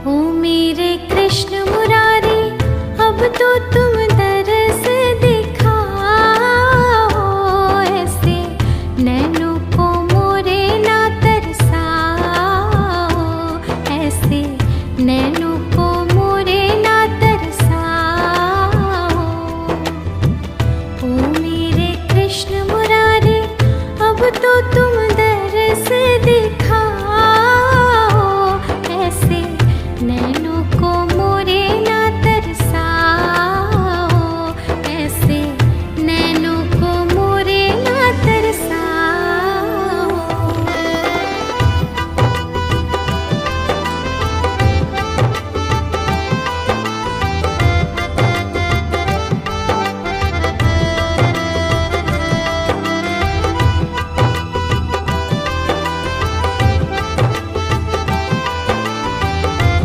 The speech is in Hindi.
ओ मेरे कृष्ण मुरारी, अब तो तुम दरस दिखाओ, ऐसे नैनों को मोरे ना तरसाओ, ऐसे नैनों को मोरे ना तरसाओ। ओ मेरे कृष्ण मुरारी, अब तो तुम दरस दिखाओ, ऐसे नैनों